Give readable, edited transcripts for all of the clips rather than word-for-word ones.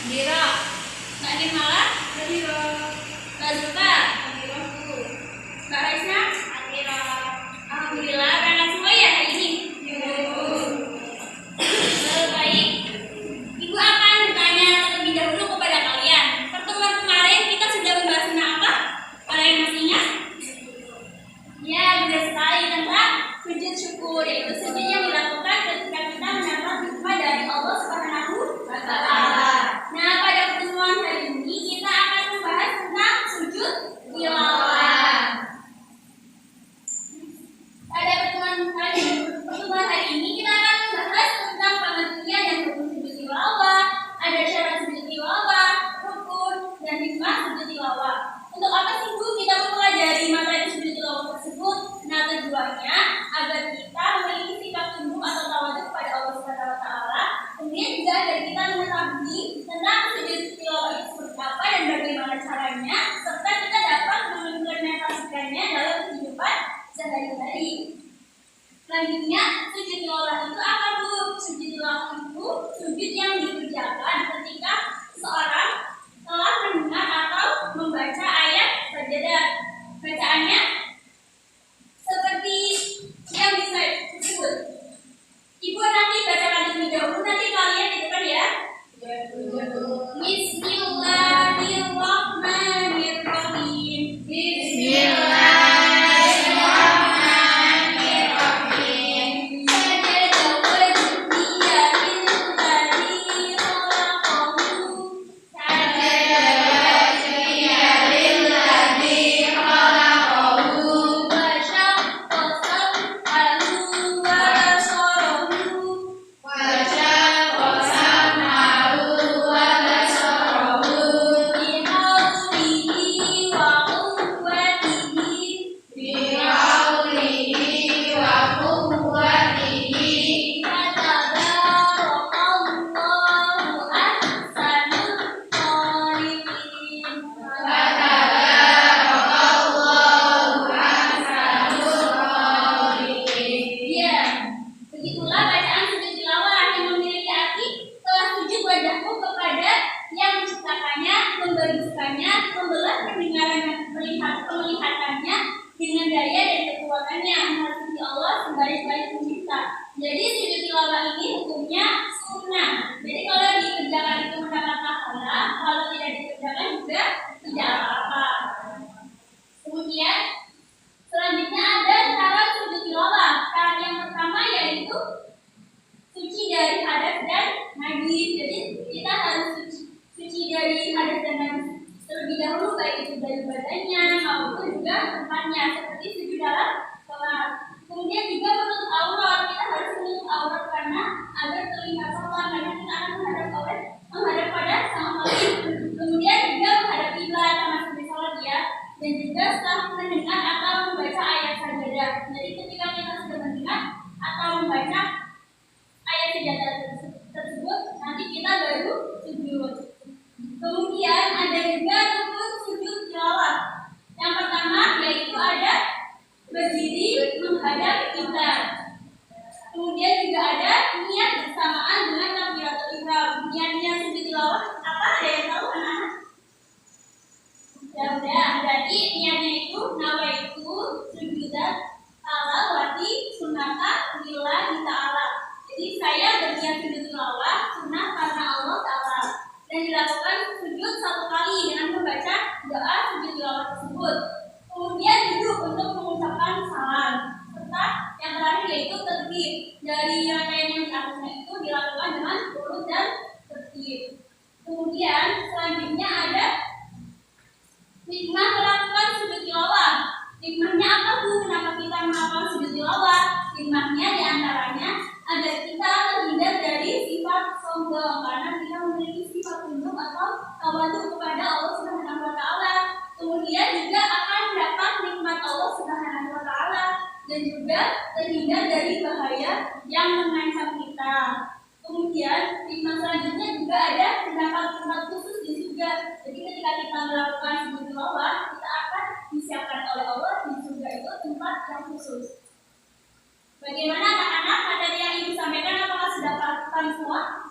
Dira. Mbak Nirmala. Dira. Mbak Zulfa. Dira. Mbak Raisna. Dira. Alhamdulillah berangkat semua ya hari ini. Baik. Ibu akan bertanya terlebih dahulu kepada kalian. Pertemuan kemarin kita sudah membahas tentang apa? Ada yang masih ingat? Ya, benar sekali tentang sujud syukur, yaitu sujud yang dilakukan ketika kita mendapat hikmah dari Allah Subhanahu wa Ta'ala. Nah, pada pertemuan hari ini kita akan membahas tentang sujud tilawah. Pada pertemuan hari ini kita akan membahas tentang pengertian dan hukum sujud tilawah, ada syarat sujud tilawah, rukun dan hikmah sujud tilawah. Untuk apa sih Bu kita mempelajari materi sujud tilawah tersebut? Nah, tujuannya agar kita memiliki sikap tunduk atau tawadhu kepada Allah Subhanahu wa Ta'ala. Kemudian juga agar kita mengetahui tentang sujud tilawah itu seperti apa dan bagaimana caranya, serta kita dapat mengimplementasikannya dalam kehidupan sehari-hari. Selanjutnya, sujud tilawah itu apa Bu? Sujud tilawah itu sujud yang dikerjakan ketika seseorang telah mendengar atau membaca ayat sajadah. Bacaannya seperti yang bisa disebut. Ibu nanti bacakan terlebih dahulu, nanti kalian di depan ya. Bismillahirrahmanirrahim. Bismillahirrahmanirrahim. Sajadah wajhiya lillazi khalaqahu. Sajadah wajhiya lillazi khalaqahu. Wa syaqqa sam'ahu wa basarahu. Wa syaqqa sam'ahu wa basarahu. Bihaulihi wa quwwatihi. Bihaulihi wa quwwatihi. Fatabarakallahu ahsanul khaliqin. Fatabarakallahu ahsanul khaliqin. Ya, begitulah bacaan sujud tilawah yang memiliki arti telah sujud wajahmu kepada yang menciptakannya, memberikannya, membelah pendengaran dan penglihatannya dengan daya dan kekuatannya, mengasihi Allah sebaik-baik pencipta. Jadi sujud tilawah ini hukumnya sunnah. Jadi kalau dikerjakan itu mendapat pahala, kalau tidak dikerjakan juga tidak apa-apa. Kemudian selanjutnya ada syarat sujud tilawah. Syarat yang pertama yaitu suci dari hadas dan najis. Jadi kita harus suci dari hadas dan najis terlebih dahulu, baik itu dari badannya maupun juga tempatnya, seperti sujud dalam sholat. Kemudian juga menutup aurat, kita harus menutup aurat karena agar terlihat sholat, karena kita akan menghadap pada Sang Khalik. Kemudian juga menghadap kiblat sama seperti sholat ya. Dan juga setelah mendengar atau membaca ayat sajadah. Jadi ketika kita sudah mendengar atau membaca ayat sajadah tersebut, nanti kita baru sujud. Kemudian ada juga rukun sujud tilawah. Yang pertama yaitu ada berdiri menghadap kiblat. Kemudian juga ada niat bersamaan dengan takbiratul ihram. Niatnya sujud tilawah apa? Ada yang tahu anak-anak? Ya udah, berarti niatnya itu nawaitu sujudat tilawati sunnata lillahi ta'ala. Jadi saya berniat sujud tilawah sunnah karena Allah Ta'ala, dan dilakukan sujud satu kali dengan membaca doa sujud tilawah tersebut. Kemudian duduk untuk mengucapkan salam, serta yang terakhir yaitu tertib. Dari rangkaian yang diatasnya itu dilakukan dengan urut dan tertib. Kemudian selanjutnya ada hikmah melakukan sujud tilawah. Hikmahnya apa Bu? Kenapa kita melakukan sujud tilawah? Hikmahnya diantaranya agar kita terhindar dari sifat sombong, karena kita memiliki sifat tunduk atau tawadhu kepada Allah Subhanahu wa Ta'ala. Kemudian juga akan mendapat nikmat Allah Subhanahu wa Ta'ala, dan juga terhindar dari bahaya yang mengancam kita. Kemudian hikmah selanjutnya juga ada terdapat tempat khusus di surga. Jadi ketika kita melakukan sujud tilawah, kita akan disiapkan oleh Allah di surga itu tempat yang khusus. Bagaimana anak-anak materi yang ibu sampaikan, apakah sudah paham semua?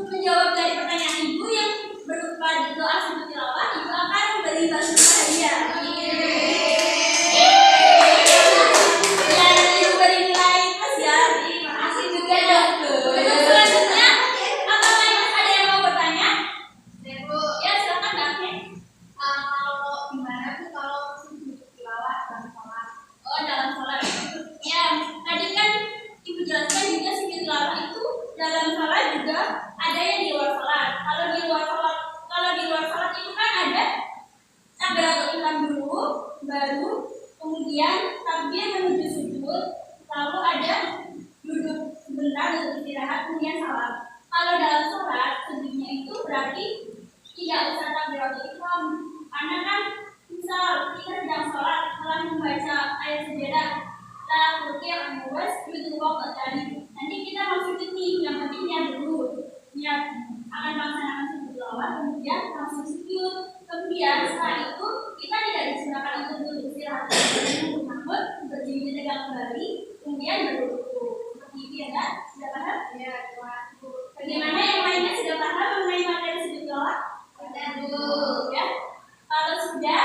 Menjawab dari pertanyaan ibu yang berupa doa sujud tilawah, ibu akan memberi basuh hadiah. Dalam salat juga ada yang di luar salat. Kalau di luar salat itu kan ada takbiratul ihram dulu, baru kemudian takbir menuju sujud, lalu ada duduk sebentar untuk istirahat, kemudian salat. Kalau dalam salat sujudnya itu berarti tidak usah takbiratul ihram, karena kan misal kita sedang salat telah membaca ayat sajadah la tuqir an-nuwas yudhu waqt tadi. Nanti kita mau sujud nih, yang penting niat dulu. Niat akan melaksanakan sujud tilawah, kemudian langsung sujud. Kemudian setelah itu kita tidak disunahkan untuk duduk istirahat, namun berdiri tegak kembali, kemudian berwudu. Seperti itu ya, kan? Sudah paham? Ya, bagaimana yang lainnya sudah paham mengenai materi sujud tilawah? Sudah. Ya. Kalau sudah,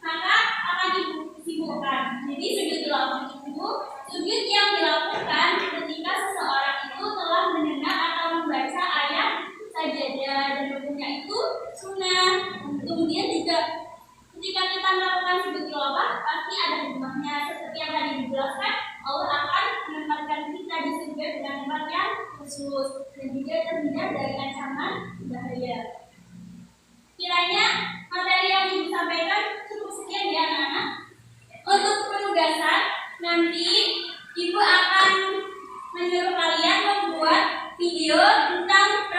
maka akan disibukkan. Jadi sujud tilawah itu sujud yang dilakukan ketika seseorang itu telah mendengar atau membaca ayat sajadah dan rukunya itu sunnah. Kemudian juga ketika kita melakukan sujud tilawah pasti ada hikmahnya, seperti yang tadi dijelaskan, Allah akan menempatkan kita di surga dengan tempat yang khusus dan juga terhindar dari ancaman bahaya. Kiranya materi yang disampaikan cukup sekian ya anak-anak. Untuk penugasan nanti Ibu akan menyuruh kalian membuat video tentang